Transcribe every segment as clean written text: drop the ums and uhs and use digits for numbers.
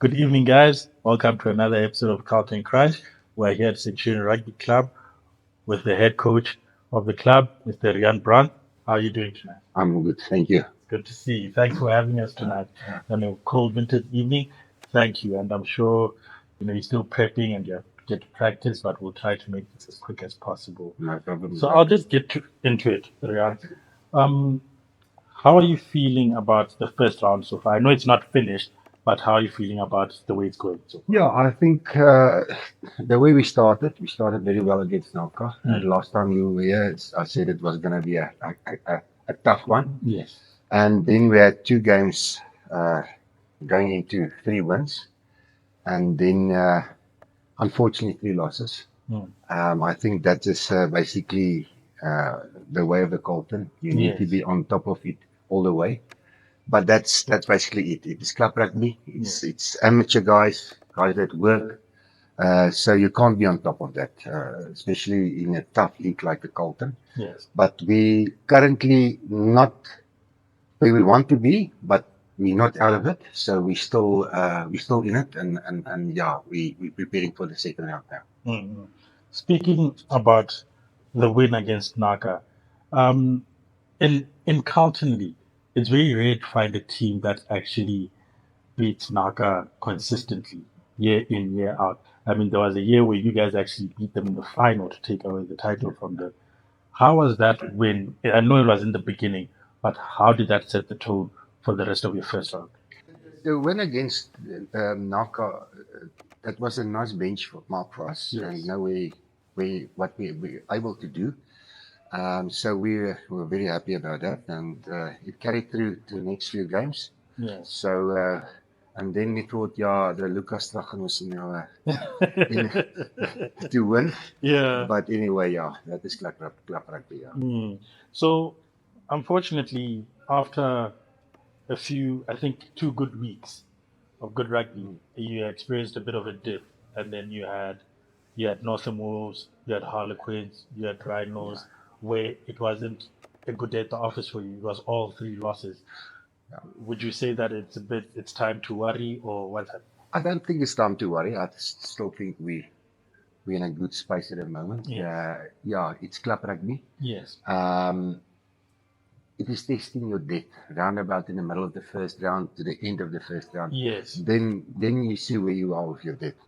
Good evening, guys. Welcome to another episode of Carlton Crunch. We're here at Centurion Rugby Club with the head coach of the club, Mr. Riaan Brandt. How are you doing tonight? I'm good, thank you. Good to see you. Thanks for having us tonight on a cold winter evening. Thank you. And I'm sure you're still prepping and you have to get to practice, but we'll try to make this as quick as possible. No problem. So I'll just into it, Riaan. Um, how are you feeling about the first round so far? I know it's not finished, but how are you feeling about the way it's going so far? Yeah, I think the way we started very well against Naka. Mm. Last time you were here, I said it was going to be a tough one. Yes. And then we had two games uh, going into 3 wins, and then unfortunately 3 losses. Mm. I think that is basically the way of the Carlton. You need to Yes. be on top of it all the way. But that's basically it. It is club rugby. It's amateur guys that work. So you can't be on top of that, especially in a tough league like the Carlton. Yes. But we currently not where we want to be, but we're not out of it. So we still in it, and yeah, we're preparing for the second round now. Mm. Speaking about the win against Naka, um, in Carlton League, it's very rare to find a team that actually beats Naka consistently, year in, year out. I mean, there was a year where you guys actually beat them in the final to take away the title from them. How was that win? I know it was in the beginning, but how did that set the tone for the rest of your first round? The win against Naka, that was a nice benchmark for us. Yes. And you know what we were able to do. So we're very happy about that, and it carried through to the next few games. Yes. So and then we thought, yeah, the Lucas Strachen was to win. Yeah. But anyway, yeah, that is club rugby. Yeah. Mm. So, unfortunately, after a few, I think 2 good weeks of good rugby, you experienced a bit of a dip, and then you had Northern Wolves, you had Harlequins, you had Rhinos, where it wasn't a good day at the office for you. It was all 3 losses. Yeah. Would you say that it's time to worry, or what's happening? I don't think it's time to worry. I still think we're in a good space at the moment. Yes. Yeah, it's club rugby. Yes. It is testing your depth round about in the middle of the first round to the end of the first round. Yes. Then you see where you are with your depth.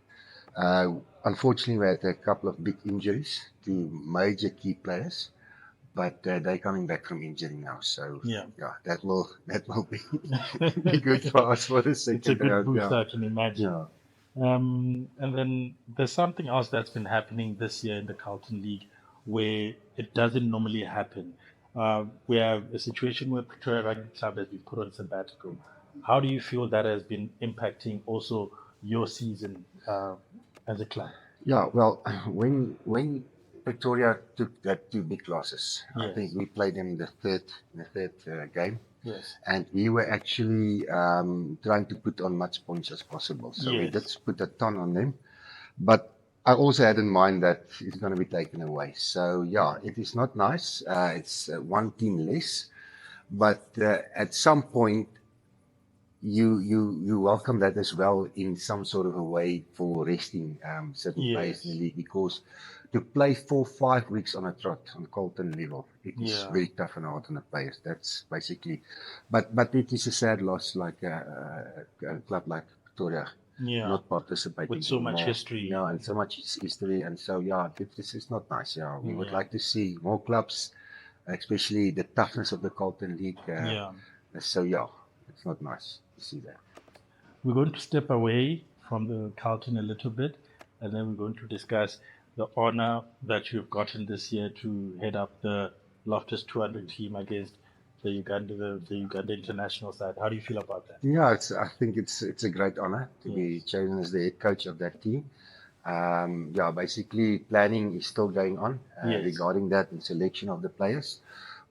Unfortunately, we had a couple of big injuries to major key players, but they're coming back from injury now. So Yeah. that will be good for us for the It's a second good round. boost, Yeah. I can imagine. Yeah. And then there's something else that's been happening this year in the Carlton League where it doesn't normally happen. We have a situation where Pretoria Rugby Club has been put on sabbatical. How do you feel that has been impacting also your season as a club? Yeah, well, when Pretoria took that two big losses, I Yes. think we played them in the third game, Yes. and we were actually trying to put on much points as possible. So we Yes. did put a ton on them, but I also had in mind that it's going to be taken away. So yeah, it is not nice. It's one team less, but at some point you welcome that as well in some sort of a way for resting certain players in the Yes. league, because to play 4 5 weeks on a trot on Carlton level, it is Yeah. very tough and hard on the players. That's basically, but it is a sad loss, like a club like Pretoria Yeah. not participating With so much anymore. history. Yeah, and so much history, and so yeah, this is not nice. Yeah, we would Yeah. like to see more clubs, especially the toughness of the Carlton league. Yeah. So yeah, it's not nice to see that. We're going to step away from the Carlton a little bit, and then we're going to discuss the honor that you've gotten this year to head up the Loftus 200 team against the Uganda international side. How do you feel about that? Yeah, I think it's a great honor to be Yes. chosen as the head coach of that team. Yeah, basically planning is still going on Yes. regarding that and selection of the players.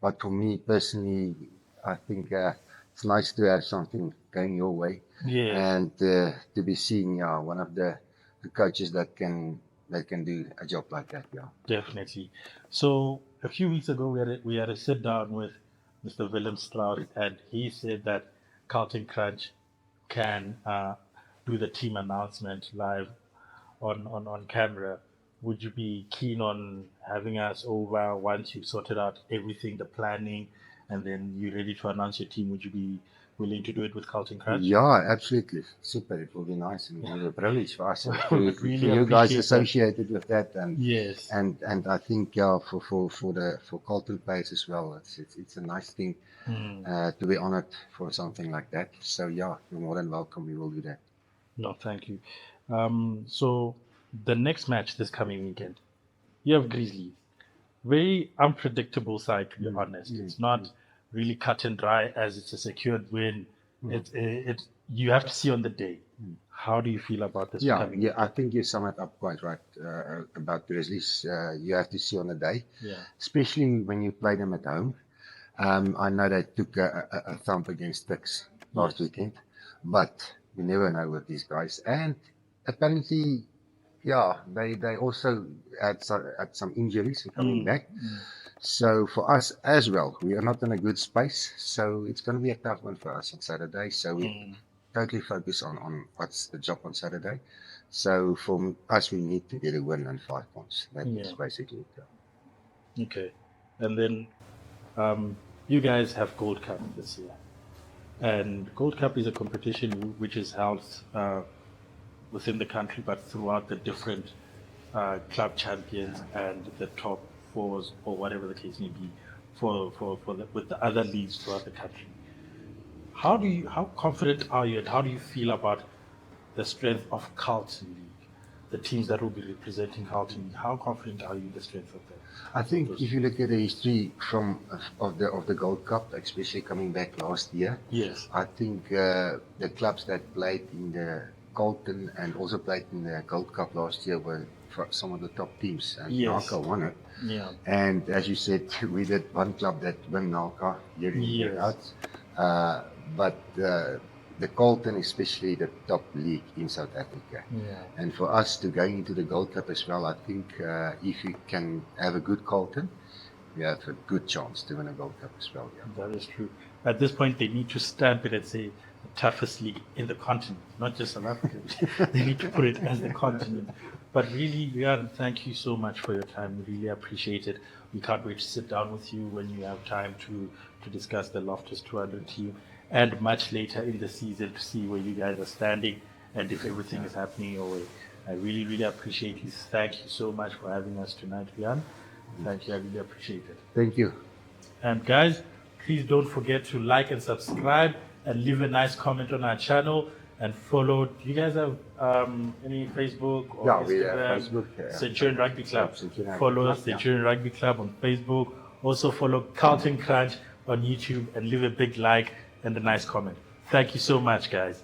But for me personally, I think it's nice to have something going your way Yes. and to be seeing one of the coaches that can do a job like that. Yeah. Definitely. So a few weeks ago, we had a sit down with Mr. Willem Strauss, and he said that Carlton Crunch can do the team announcement live on camera, would you be keen on having us over once you've sorted out everything, the planning, and then you're ready to announce your team? Would you be willing to do it with Carlton Crunch? Yeah, absolutely. Super. It will be nice and a privilege for us. For Really you guys appreciate that. associated with that, and Yes. and I think yeah, for Carlton players as well, it's a nice thing to be honored for something like that. So yeah, you're more than welcome. We will do that. No, thank you. So the next match this coming weekend, you have Grizzlies. Very unpredictable side, to be honest. It's not really cut and dry as it's a secured win. It's you have to see on the day. How do you feel about this Yeah, coming yeah, I weekend? think you sum it up quite right about Grizzlies. You have to see on the day, Yeah. especially when you play them at home. I know they took a thump against Tuks last weekend, but you never know with these guys. And apparently, yeah, they also had some injuries coming back. So for us as well, we are not in a good space. So it's going to be a tough one for us on Saturday. So we totally focus on what's the job on Saturday. So for us, we need to get a win and 5 points. That is Yeah. basically it. Okay. And then you guys have Gold Cup this year. And Gold Cup is a competition which is held within the country, but throughout the different club champions and the top fours, or whatever the case may be, with the other leagues throughout the country. How confident are you, and how do you feel about the strength of Carlton League, the teams that will be representing Carlton League? How confident are you in the strength of that? I think if you look at the history of the Gold Cup, especially coming back last year, Yes. I think the clubs that played in the Carlton and also played in the Gold Cup last year were some of the top teams, and Yes. Naka won it. Yeah. And as you said, we did one club that won Naka year in year out. But the Carlton, especially the top league in South Africa. Yeah. And for us to go into the Gold Cup as well, I think if you can have a good Carlton, you have a good chance to win a Gold Cup as well. Yeah. That is true. At this point, they need to stamp it and say the toughest league in the continent, not just South Africa. They need to put it as the continent. But really, Riaan, thank you so much for your time. We really appreciate it. We can't wait to sit down with you when you have time to discuss the Loftus 200 team, and much later in the season to see where you guys are standing and if everything is happening your way. I really, really appreciate you. Thank you so much for having us tonight, Riaan. Thank you. I really appreciate it. Thank you. And guys, please don't forget to like and subscribe and leave a nice comment on our channel and follow. Do you guys have any Facebook or Yeah, Instagram? we have Facebook. Centurion Rugby Club. Yeah, Centurion Rugby Follow Club, Centurion Rugby Club on Facebook. Also follow Carlton Crunch on YouTube and leave a big like and a nice comment. Thank you so much, guys.